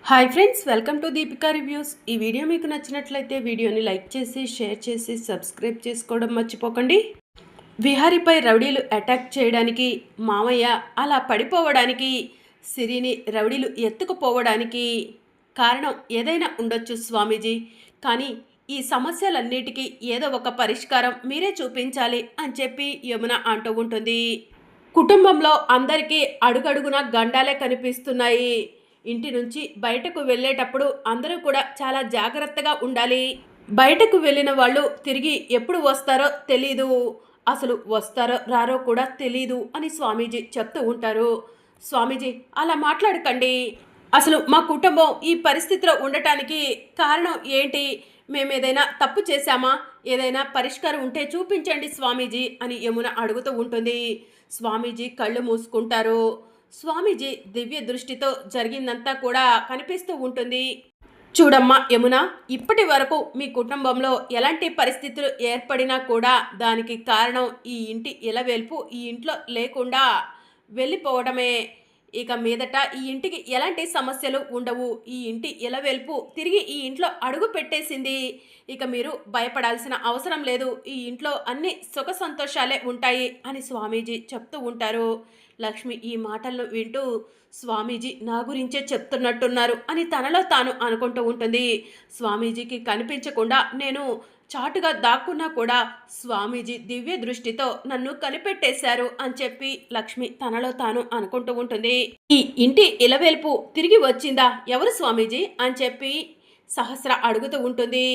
Hi friends, welcome to Deepika reviews. ఈ video మీకు నచ్చినట్లయితే వీడియోని లైక్ చేసి షేర్ చేసి సబ్స్క్రైబ్ చేసుకోవడం మర్చిపోకండి. విహారీపై రౌడీలు అటాక్ చేయడానికి, మామయ్య అలా పడిపోవడానికి, సిరిని రౌడీలు ఎత్తుకుపోవడానికి కారణం ఏదైనా ఉండొచ్చు స్వామీజీ. కానీ ఈ సమస్యలన్నిటికీ ఏదో ఒక పరిష్కారం మీరే చూపించాలి అని చెప్పి యమున అంటూ ఉంటుంది. కుటుంబంలో అందరికీ అడుగడుగునా గండాలే కనిపిస్తున్నాయి. ఇంటి నుంచి బయటకు వెళ్ళేటప్పుడు అందరూ కూడా చాలా జాగ్రత్తగా ఉండాలి. బయటకు వెళ్ళిన వాళ్ళు తిరిగి ఎప్పుడు వస్తారో తెలీదు. అసలు వస్తారో రారో కూడా తెలీదు అని స్వామీజీ చెప్తూ ఉంటారు. స్వామీజీ, అలా మాట్లాడకండి. అసలు మా కుటుంబం ఈ పరిస్థితిలో ఉండటానికి కారణం ఏంటి? మేమేదైనా తప్పు చేశామా? ఏదైనా పరిష్కారం ఉంటే చూపించండి స్వామీజీ అని యమున అడుగుతూ ఉంటుంది. స్వామీజీ కళ్ళు మూసుకుంటారు. స్వామీజీ దివ్య దృష్టితో జరిగిందంతా కూడా కనిపిస్తూ ఉంటుంది. చూడమ్మా యమున, ఇప్పటి వరకు మీ కుటుంబంలో ఎలాంటి పరిస్థితులు ఏర్పడినా కూడా దానికి కారణం ఈ ఇంటి ఇలవేల్పు ఈ ఇంట్లో లేకుండా వెళ్ళిపోవడమే. ఇక మీదట ఈ ఇంటికి ఎలాంటి సమస్యలు ఉండవు. ఈ ఇంటి ఇలవేల్పు తిరిగి ఈ ఇంట్లో అడుగు పెట్టేసింది. ఇక మీరు భయపడాల్సిన అవసరం లేదు. ఈ ఇంట్లో అన్ని సుఖ సంతోషాలే ఉంటాయి అని స్వామీజీ చెప్తూ ఉంటారు. లక్ష్మి ఈ మాటలను వింటూ స్వామీజీ నా గురించే చెప్తున్నట్టున్నారు అని తనలో తాను అనుకుంటూ ఉంటుంది. స్వామీజీకి కనిపించకుండా నేను చాటుగా దాక్కున్నా కూడా స్వామీజీ దివ్య దృష్టితో నన్ను కనిపెట్టేశారు అని చెప్పి లక్ష్మి తనలో తాను అనుకుంటూ ఉంటుంది. ఈ ఇంటి ఇలవేల్పు తిరిగి వచ్చిందా? ఎవరు స్వామీజీ అని చెప్పి సహస్ర అడుగుతూ ఉంటుంది.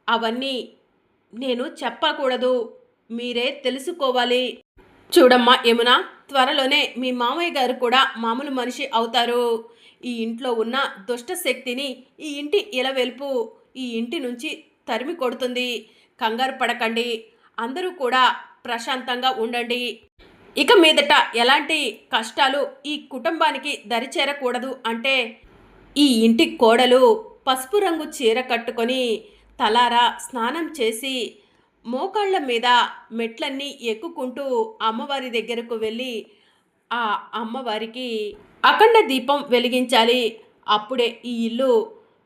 అవన్నీ నేను చెప్పకూడదు, మీరే తెలుసుకోవాలి. చూడమ్మా యమున, త్వరలోనే మీ మామయ్య గారు కూడా మామూలు మనిషి అవుతారు. ఈ ఇంట్లో ఉన్న దుష్ట శక్తిని ఈ ఇంటి ఇలవెల్పు ఈ ఇంటి నుంచి తరిమి కొడుతుంది. కంగారు పడకండి, అందరూ కూడా ప్రశాంతంగా ఉండండి. ఇక మీదట ఎలాంటి కష్టాలు ఈ కుటుంబానికి దరిచేరకూడదు అంటే ఈ ఇంటి కోడలు పసుపు రంగు చీర కట్టుకొని తలారా స్నానం చేసి మోకాళ్ళ మీద మెట్లన్నీ ఎక్కుకుంటూ అమ్మవారి దగ్గరకు వెళ్ళి ఆ అమ్మవారికి అఖండ దీపం వెలిగించాలి. అప్పుడే ఈ ఇల్లు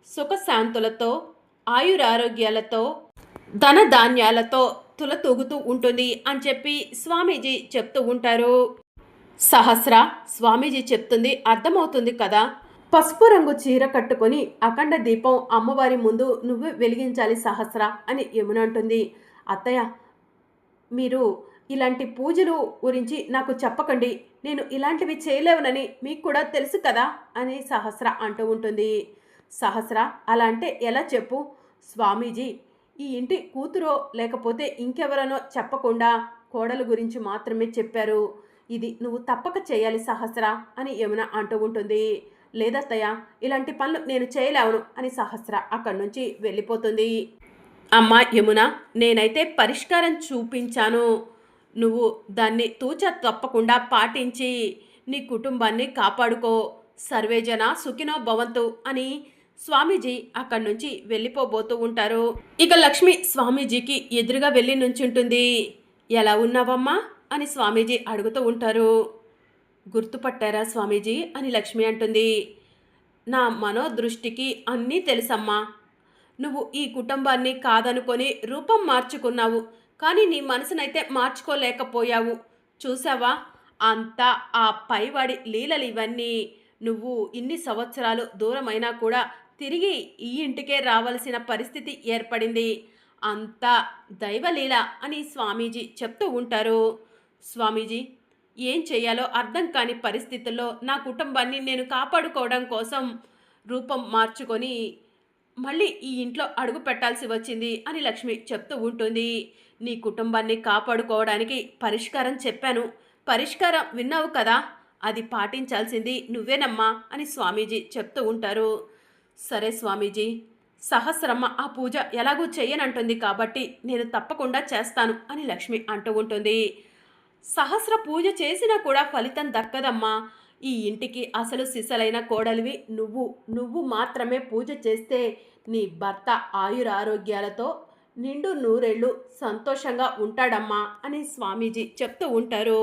సుఖశాంతులతో, ఆయురారోగ్యాలతో, ధన ధాన్యాలతో తులతూగుతూ ఉంటుంది అని చెప్పి స్వామీజీ చెప్తూ ఉంటారు. సహస్ర, స్వామీజీ చెప్తుంది అర్థమవుతుంది కదా? పసుపు రంగు చీర కట్టుకొని అఖండ దీపం అమ్మవారి ముందు నువ్వు వెలిగించాలి సహస్ర అని యమున అంటుంది. అత్తయ్య, మీరు ఇలాంటి పూజలు గురించి నాకు చెప్పకండి, నేను ఇలాంటివి చేయలేవనని మీకు కూడా తెలుసు కదా అని సహస్ర అంటూ ఉంటుంది. సహస్ర, అలా అంటే ఎలా చెప్పు? స్వామీజీ ఈ ఇంటి కూతురో లేకపోతే ఇంకెవరనో చెప్పకుండా కోడలు గురించి మాత్రమే చెప్పారు. ఇది నువ్వు తప్పక చేయాలి సహస్ర అని యమున అంటూ ఉంటుంది. లేదత్తయ్య, ఇలాంటి పనులు నేను చేయలేవను అని సహస్ర అక్కడి నుంచి వెళ్ళిపోతుంది. అమ్మా యమున, నేనైతే పరిష్కారం చూపించాను. నువ్వు దాన్ని తూచ తప్పకుండా పాటించి నీ కుటుంబాన్ని కాపాడుకో. సర్వేజన సుఖినో భవంతు అని స్వామీజీ అక్కడి నుంచి వెళ్ళిపోబోతూ ఉంటారు. ఇక లక్ష్మి స్వామీజీకి ఎదురుగా వెళ్ళి నుంచుంటుంది. ఎలా ఉన్నావమ్మా అని స్వామీజీ అడుగుతూ ఉంటారు. గుర్తుపట్టారా స్వామీజీ అని లక్ష్మి అంటుంది. నా మనోదృష్టికి అన్నీ తెలుసమ్మా. నువ్వు ఈ కుటుంబాన్ని కాదనుకొని రూపం మార్చుకున్నావు, కానీ నీ మనసునైతే మార్చుకోలేకపోయావు. చూసావా, అంతా ఆ పైవాడి లీలలు ఇవన్నీ. నువ్వు ఇన్ని సంవత్సరాలు దూరమైనా కూడా తిరిగి ఈ ఇంటికే రావాల్సిన పరిస్థితి ఏర్పడింది. అంతా దైవలీల అని స్వామీజీ చెప్తూ ఉంటారు. స్వామీజీ, ఏం చేయాలో అర్థం కాని పరిస్థితుల్లో నా కుటుంబాన్ని నేను కాపాడుకోవడం కోసం రూపం మార్చుకొని మళ్ళీ ఈ ఇంట్లో అడుగు పెట్టాల్సి వచ్చింది అని లక్ష్మి చెప్తూ ఉంటుంది. నీ కుటుంబాన్ని కాపాడుకోవడానికి పరిష్కారం చెప్పాను, పరిష్కారం విన్నావు కదా, అది పాటించాల్సింది నువ్వేనమ్మా అని స్వామీజీ చెప్తూ ఉంటారు. సరే స్వామీజీ, సహస్రమ్మ ఆ పూజ ఎలాగూ చెయ్యనంటుంది కాబట్టి నేను తప్పకుండా చేస్తాను అని లక్ష్మి అంటూ ఉంటుంది. సహస్ర పూజ చేసినా కూడా ఫలితం దక్కదమ్మా. ఈ ఇంటికి అసలు సిసలైన కోడలివి నువ్వు మాత్రమే పూజ చేస్తే నీ భర్త ఆయురారోగ్యాలతో నిండు నూరేళ్ళు సంతోషంగా ఉంటాడమ్మా అని స్వామీజీ చెప్తూ ఉంటారు.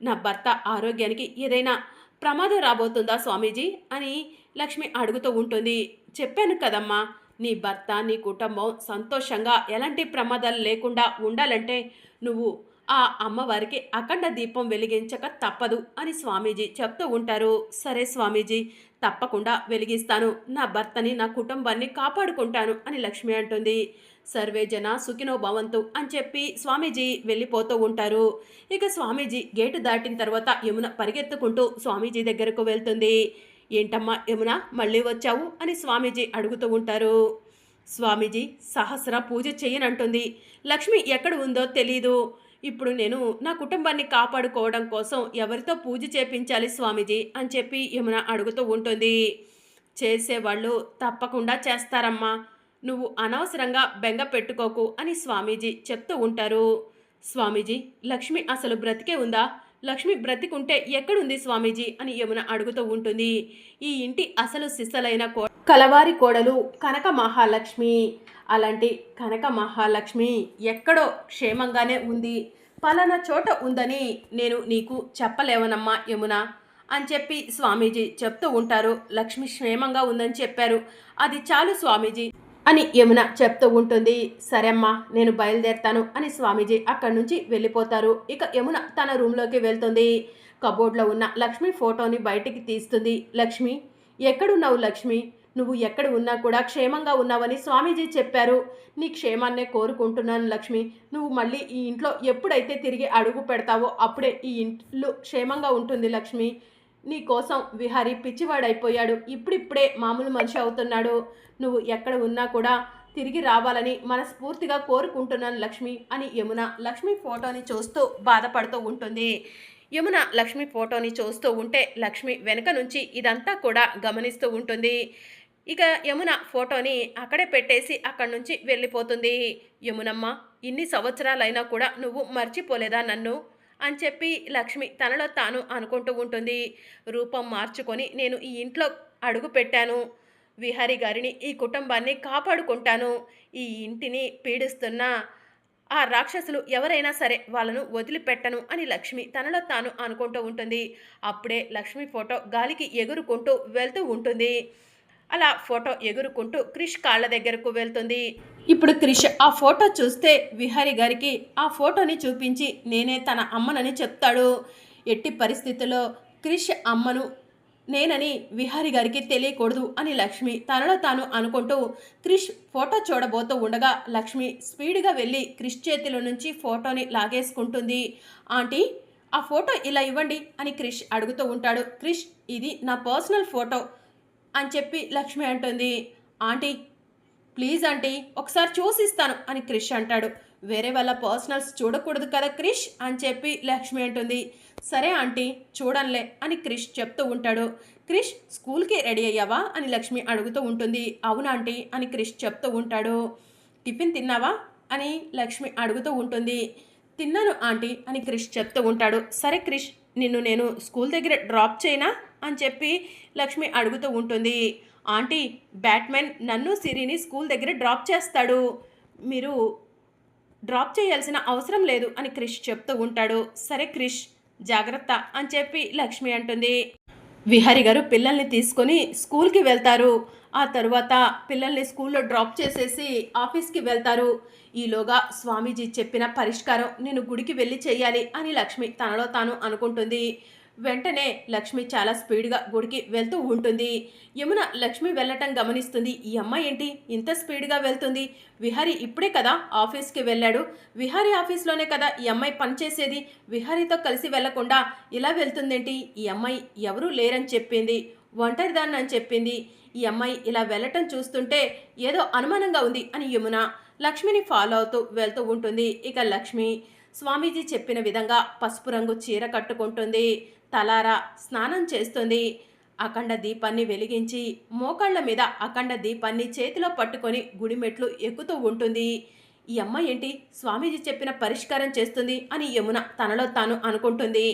నా భర్త ఆరోగ్యానికి ఏదైనా ప్రమాదం రాబోతుందా స్వామీజీ అని లక్ష్మి అడుగుతూ ఉంటుంది. చెప్పాను కదమ్మా, నీ భర్త నీ కుటుంబం సంతోషంగా ఎలాంటి ప్రమాదాలు లేకుండా ఉండాలంటే నువ్వు ఆ అమ్మవారికి అఖండ దీపం వెలిగించక తప్పదు అని స్వామీజీ చెప్తూ ఉంటారు. సరే స్వామీజీ, తప్పకుండా వెలిగిస్తాను, నా భర్తని నా కుటుంబాన్ని కాపాడుకుంటాను అని లక్ష్మి అంటుంది. సర్వే జన సుఖినో భవంతు అని చెప్పి స్వామీజీ వెళ్ళిపోతూ ఉంటారు. ఇక స్వామీజీ గేటు దాటిన తర్వాత యమున పరిగెత్తుకుంటూ స్వామీజీ దగ్గరకు వెళ్తుంది. ఏంటమ్మా యమున, మళ్ళీ వచ్చావు అని స్వామీజీ అడుగుతూ ఉంటారు. స్వామీజీ సహస్ర పూజ చేయనంటుంది. లక్ష్మి ఎక్కడ ఉందో తెలీదు. ఇప్పుడు నేను నా కుటుంబాన్ని కాపాడుకోవడం కోసం ఎవరితో పూజ చేపించాలి స్వామీజీ అని చెప్పి యమున అడుగుతూ ఉంటుంది. చేసేవాళ్ళు తప్పకుండా చేస్తారమ్మా, నువ్వు అనవసరంగా బెంగ పెట్టుకోకు అని స్వామీజీ చెప్తూ ఉంటారు. స్వామీజీ, లక్ష్మి అసలు బ్రతికే ఉందా? లక్ష్మి బ్రతికుంటే ఎక్కడుంది స్వామీజీ అని యమున అడుగుతూ ఉంటుంది. ఈ ఇంటి అసలు సిసలైన కలవారి కోడలు కనక మహాలక్ష్మి. అలాంటి కనక మహాలక్ష్మి ఎక్కడో క్షేమంగానే ఉంది, పలానా చోట ఉందని నేను నీకు చెప్పలేవనమ్మా యమున అని చెప్పి స్వామీజీ చెప్తూ ఉంటారు. లక్ష్మి క్షేమంగా ఉందని చెప్పారు, అది చాలు స్వామీజీ అని యమున చెప్తూ ఉంటుంది. సరే అమ్మా, నేను బయలుదేరుతాను అని స్వామీజీ అక్కడి నుంచి వెళ్ళిపోతారు. ఇక యమున తన రూమ్లోకి వెళ్తుంది. కబోర్డ్లో ఉన్న లక్ష్మి ఫోటోని బయటికి తీస్తుంది. లక్ష్మి, ఎక్కడున్నావు లక్ష్మి? నువ్వు ఎక్కడ ఉన్నా కూడా క్షేమంగా ఉన్నావని స్వామీజీ చెప్పారు. నీ క్షేమాన్నే కోరుకుంటున్నాను లక్ష్మి. నువ్వు మళ్ళీ ఈ ఇంట్లో ఎప్పుడైతే తిరిగి అడుగు పెడతావో అప్పుడే ఈ ఇంట్లో క్షేమంగా ఉంటుంది లక్ష్మి. నీ కోసం విహారీ పిచ్చివాడైపోయాడు, ఇప్పుడిప్పుడే మామూలు మనిషి అవుతున్నాడు. నువ్వు ఎక్కడ ఉన్నా కూడా తిరిగి రావాలని మనస్ఫూర్తిగా కోరుకుంటున్నాను లక్ష్మి అని యమున లక్ష్మి ఫోటోని చూస్తూ బాధపడుతూ ఉంటుంది. యమున లక్ష్మి ఫోటోని చూస్తూ ఉంటే లక్ష్మి వెనక నుంచి ఇదంతా కూడా గమనిస్తూ ఉంటుంది. ఇక యమున ఫోటోని అక్కడే పెట్టేసి అక్కడి నుంచి వెళ్ళిపోతుంది. యమునమ్మ, ఇన్ని సంవత్సరాలైనా కూడా నువ్వు మర్చిపోలేదా నన్ను అని చెప్పి లక్ష్మి తనలో తాను అనుకుంటూ ఉంటుంది. రూపం మార్చుకొని నేను ఈ ఇంట్లో అడుగు పెట్టాను, విహారీ గారిని ఈ కుటుంబాన్ని కాపాడుకుంటాను, ఈ ఇంటిని పీడిస్తున్న ఆ రాక్షసులు ఎవరైనా సరే వాళ్ళను వదిలిపెట్టను అని లక్ష్మి తనలో తాను అనుకుంటూ ఉంటుంది. అప్పుడే లక్ష్మి ఫోటో గాలికి ఎగురుకుంటూ వెళ్తూ ఉంటుంది. అలా ఫోటో ఎగురుకుంటూ క్రిష్ కాళ్ళ దగ్గరకు వెళ్తుంది. ఇప్పుడు క్రిష్ ఆ ఫోటో చూస్తే విహారీ గారికి ఆ ఫోటోని చూపించి నేనే తన అమ్మనని చెప్తాడు. ఎట్టి పరిస్థితుల్లో క్రిష్ అమ్మను నేనని విహారీ గారికి తెలియకూడదు అని లక్ష్మి తనలో తాను అనుకుంటూ క్రిష్ ఫోటో చూడబోతూ ఉండగా లక్ష్మి స్పీడ్గా వెళ్ళి క్రిష్ చేతిలో నుంచి ఫోటోని లాగేసుకుంటుంది. ఆంటీ, ఆ ఫోటో ఇలా ఇవ్వండి అని క్రిష్ అడుగుతూ ఉంటాడు. క్రిష్, ఇది నా పర్సనల్ ఫోటో అని చెప్పి లక్ష్మి అంటుంది. ఆంటీ ప్లీజ్ ఆంటీ, ఒకసారి చూసిస్తాను అని క్రిష్ అంటాడు. వేరే వాళ్ళ పర్సనల్స్ చూడకూడదు కదా క్రిష్ అని చెప్పి లక్ష్మి అంటుంది. సరే ఆంటీ, చూడంలే అని క్రిష్ చెప్తూ ఉంటాడు. క్రిష్, స్కూల్కి రెడీ అయ్యావా అని లక్ష్మి అడుగుతూ ఉంటుంది. అవునా ఆంటీ అని క్రిష్ చెప్తూ ఉంటాడు. టిఫిన్ తిన్నావా అని లక్ష్మి అడుగుతూ ఉంటుంది. తిన్నాను ఆంటీ అని క్రిష్ చెప్తూ ఉంటాడు. సరే క్రిష్, నిన్ను నేను స్కూల్ దగ్గర డ్రాప్ చేయనా అని చెప్పి లక్ష్మి అడుగుతూ ఉంటుంది. ఆంటీ, బ్యాట్మెన్ నన్ను సిరిని స్కూల్ దగ్గర డ్రాప్ చేస్తాడు, మీరు డ్రాప్ చేయాల్సిన అవసరం లేదు అని క్రిష్ చెప్తూ ఉంటాడు. సరే క్రిష్, జాగ్రత్త అని చెప్పి లక్ష్మి అంటుంది. విహారీ గారు పిల్లల్ని తీసుకొని స్కూల్కి వెళ్తారు. ఆ తర్వాత పిల్లల్ని స్కూల్లో డ్రాప్ చేసేసి ఆఫీస్కి వెళ్తారు. ఈలోగా స్వామీజీ చెప్పిన పరిష్కారం నేను గుడికి వెళ్ళి చెయ్యాలి అని లక్ష్మి తనలో తాను అనుకుంటుంది. వెంటనే లక్ష్మి చాలా స్పీడ్గా గుడికి వెళ్తూ ఉంటుంది. యమున లక్ష్మి వెళ్ళటం గమనిస్తుంది. ఈ అమ్మాయి ఏంటి ఇంత స్పీడ్గా వెళ్తుంది? విహారీ ఇప్పుడే కదా ఆఫీస్కి వెళ్ళాడు, విహారీ ఆఫీస్లోనే కదా ఈ అమ్మాయి పనిచేసేది, విహారీతో కలిసి వెళ్లకుండా ఇలా వెళ్తుందేంటి? ఈ అమ్మాయి ఎవరూ లేరని చెప్పింది, ఒంటరిదాన్ని అని చెప్పింది, ఈ అమ్మాయి ఇలా వెళ్ళటం చూస్తుంటే ఏదో అనుమానంగా ఉంది అని యమున లక్ష్మిని ఫాలో అవుతూ వెళ్తూ ఉంటుంది. ఇక లక్ష్మి స్వామీజీ చెప్పిన విధంగా పసుపు రంగు చీర కట్టుకుంటుంది, తలారా స్నానం చేస్తుంది, అఖండ దీపాన్ని వెలిగించి మోకాళ్ల మీద అఖండ దీపాన్ని చేతిలో పట్టుకొని గుడి మెట్లు ఎక్కుతూ ఉంటుంది. ఈ అమ్మాయి ఏంటి స్వామీజీ చెప్పిన పరిష్కారం చేస్తుంది అని యమున తనలో తాను అనుకుంటుంది.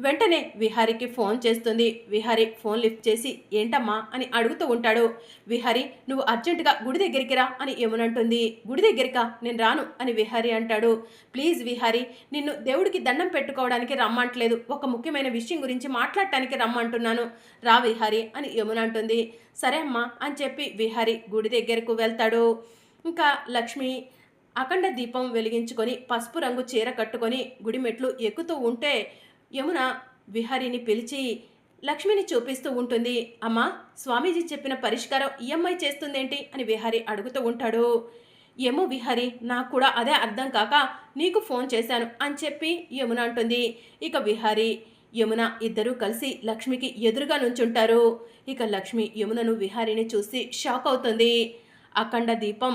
వెంటనే విహారికి ఫోన్ చేస్తుంది. విహారి ఫోన్ లిఫ్ట్ చేసి ఏంటమ్మా అని అడుగుతూ ఉంటాడు. విహారి నువ్వు అర్జెంటుగా గుడి దగ్గరికి రా అని యమున అంటుంది. గుడి దగ్గరికా? నేను రాను అని విహారి అంటాడు. ప్లీజ్ విహారి, నిన్ను దేవుడికి దండం పెట్టుకోవడానికి రమ్మంటలేదు, ఒక ముఖ్యమైన విషయం గురించి మాట్లాడటానికి రమ్మంటున్నాను, రా విహారి అని యమున అంటుంది. సరే అమ్మా అని చెప్పి విహారి గుడి దగ్గరకు వెళ్తాడు. ఇంకా లక్ష్మి అఖండ దీపం వెలిగించుకొని పసుపు రంగు చీర కట్టుకొని గుడి మెట్లు ఎక్కుతూ ఉంటే యమున విహారిని పిలిచి లక్ష్మిని చూపిస్తూ ఉంటుంది. అమ్మా, స్వామీజీ చెప్పిన పరిష్కారం ఈ అమ్మాయి చేస్తుందేంటి అని విహారి అడుగుతూ ఉంటాడు. ఏమో విహారి, నాకు కూడా అదే అర్థం కాక నీకు ఫోన్ చేశాను అని చెప్పి యమున అంటుంది. ఇక విహారి యమున ఇద్దరూ కలిసి లక్ష్మికి ఎదురుగా నుంచుంటారు. ఇక లక్ష్మి యమునను విహారిని చూసి షాక్ అవుతుంది. అఖండ దీపం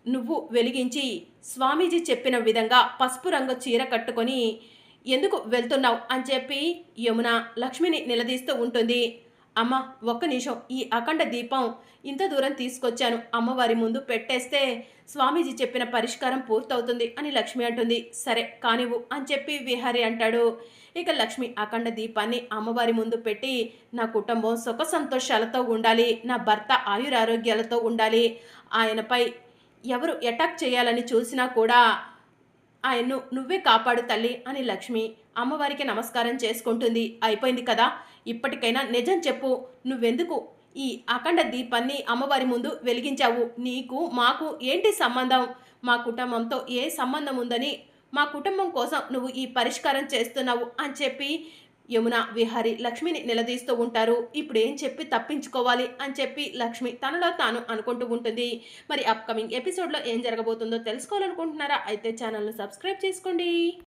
నువ్వు వెలిగించి స్వామీజీ చెప్పిన విధంగా పసుపు రంగు చీర కట్టుకొని ఎందుకు వెళ్తున్నావు అని చెప్పి యమున లక్ష్మిని నిలదీస్తూ ఉంటుంది. అమ్మ, ఒక్క నిమిషం, ఈ అఖండ దీపం ఇంత దూరం తీసుకొచ్చాను, అమ్మవారి ముందు పెట్టేస్తే స్వామీజీ చెప్పిన పరిష్కారం పూర్తవుతుంది అని లక్ష్మి అంటుంది. సరే కానివ్వు అని చెప్పి విహారి అంటాడు. ఇక లక్ష్మి అఖండ దీపాన్ని అమ్మవారి ముందు పెట్టి నా కుటుంబం సుఖ సంతోషాలతో ఉండాలి, నా భర్త ఆయురారోగ్యాలతో ఉండాలి, ఆయనపై ఎవరు అటాక్ చేయాలని చూసినా కూడా ఆయన్ను నువ్వే కాపాడు తల్లి అని లక్ష్మి అమ్మవారికి నమస్కారం చేసుకుంటుంది. అయిపోయింది కదా, ఇప్పటికైనా నిజం చెప్పు, నువ్వెందుకు ఈ అఖండ దీపాన్ని అమ్మవారి ముందు వెలిగించావు? నీకు మాకు ఏంటి సంబంధం? మా కుటుంబంతో ఏ సంబంధం ఉందని మా కుటుంబం కోసం నువ్వు ఈ పరిష్కారం చేస్తున్నావు అని చెప్పి యమున విహారి లక్ష్మిని నిలదీస్తూ ఉంటారు. ఇప్పుడు ఏం చెప్పి తప్పించుకోవాలి అని చెప్పి లక్ష్మి తనలో తాను అనుకుంటూ ఉంటుంది. మరి అప్కమింగ్ ఎపిసోడ్లో ఏం జరగబోతుందో తెలుసుకోవాలనుకుంటున్నారా? అయితే ఛానల్ను సబ్స్క్రైబ్ చేసుకోండి.